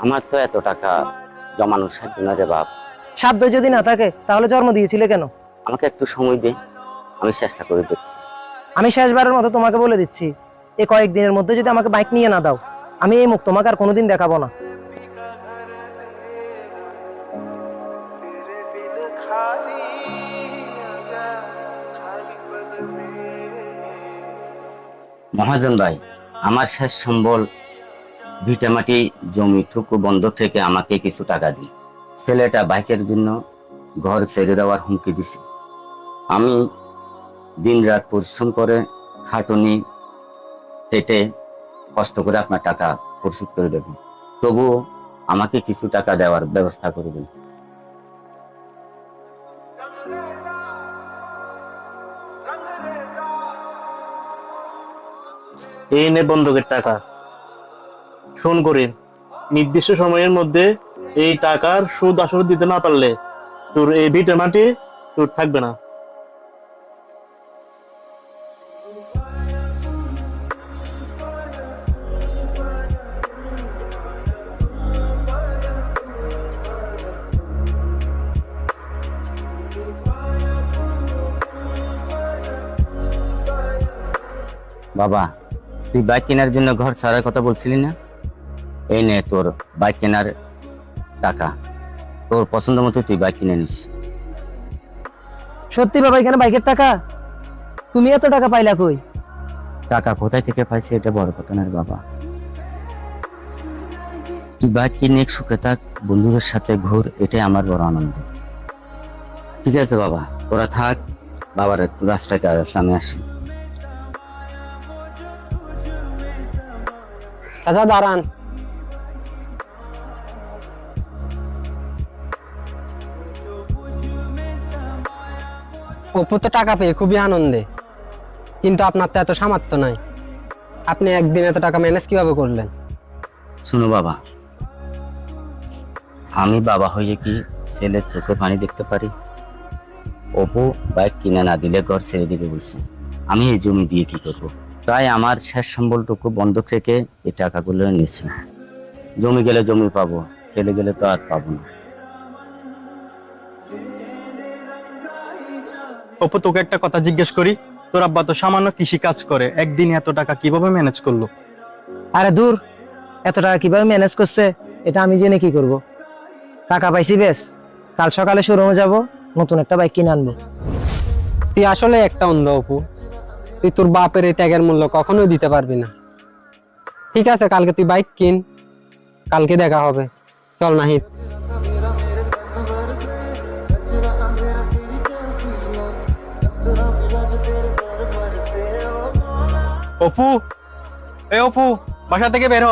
আমার তো এত টাকা জমানোর সাধ্য না রে বাপ। সাধ্য যদি না থাকে তাহলে জন্ম দিয়েছিলে কেন? আমাকে একটু সময় দে, আমি চেষ্টা করে দেখছি। আমি শেষবারের মতো তোমাকে বলে দিচ্ছি, এই কয়েকদিনের মধ্যে যদি আমাকে বাইক নিয়ে না দাও, আমি এই মুখ তোমাকে আর কোনোদিন দেখাবো না। মহাজন ভাই, আমার শেষ সম্বল ভিটামাটি জমিটুকু বন্ধ থেকে আমাকে কিছু টাকা দিন। ছেলেটা বাইকের জন্য ঘর ছেড়ে দেওয়ার হুমকি দিছে। আমি দিনরাত পরিশ্রম করে খাটুনি খেটে কষ্ট করে আপনার টাকা পরিশোধ করে দেব, তবুও আমাকে কিছু টাকা দেওয়ার ব্যবস্থা করবেন। এই নে বন্ধকের টাকা। শোন করিম, নির্দিষ্ট সময়ের মধ্যে এই টাকার সুদ আসল দিতে না পারলে তোর এই ভিটে মাটি তোর থাকবে না। বাবা, তুই বাইক কেনার জন্য ঘর ছাড়ার কথা বলছিলি না? এই নে তোর বাইক কেনার টাকা। তোর পছন্দ মতো তুই বাইক কিনে নিস। সত্যি বাবা, এখানে বাইকের টাকা? তুমি এত টাকা পাইলা কই? টাকা কোথায় থেকে পাইছি এটা বড় কথা না রে বাবা। তুই বাইক কিনে সুখে থাক, বন্ধুদের সাথে ঘুর, এটাই আমার বড় আনন্দ। ঠিক আছে বাবা, তোরা থাক। বাবার একটু রাস্তায় কাজ আছে, আমি আসি। চাচা দাঁড়ান। অপু তো টাকা পেয়ে খুবই আনন্দে, কিন্তু আপনার তো এত সামর্থ্য নাই। আপনি একদিন এত টাকা ম্যানেজ কিভাবে করলেন? শুনো বাবা, আমি বাবা হয়ে কি ছেলের চোখে পানি দেখতে পারি? অপু বাইক কিনে না দিলে ঘর ছেড়ে দিতে বলছে, আমি এই জমি দিয়ে কি করব? তাই আমার শেষ সম্বলটুকু বন্ধক রেখে এই টাকাগুলো নিচ্ছি। জমি গেলে জমি পাবো, ছেলে গেলে তো আর পাবো না। অপু, তোকে একটা কথা জিজ্ঞেস করি, তোর আব্বা তো সামান্য কৃষি কাজ করে, একদিন এত টাকা কিভাবে ম্যানেজ করলো? আরে দূর, এত টাকা কিভাবে ম্যানেজ করছে এটা আমি জেনে কি করব? টাকা পাইছি বেশ, কাল সকালে শোরুমে যাব, নতুন একটা বাইক কিনে আনবো। তুই আসলে একটা অন্ধ অপু। তুই তোর বাপের এই ত্যাগের মূল্য কখনোই দিতে পারবি না। ঠিক আছে, কালকে তুই বাইক কিন, কালকে দেখা হবে। চল নাহিদ। অপু, এ অপু, বাসা থেকে বের হ।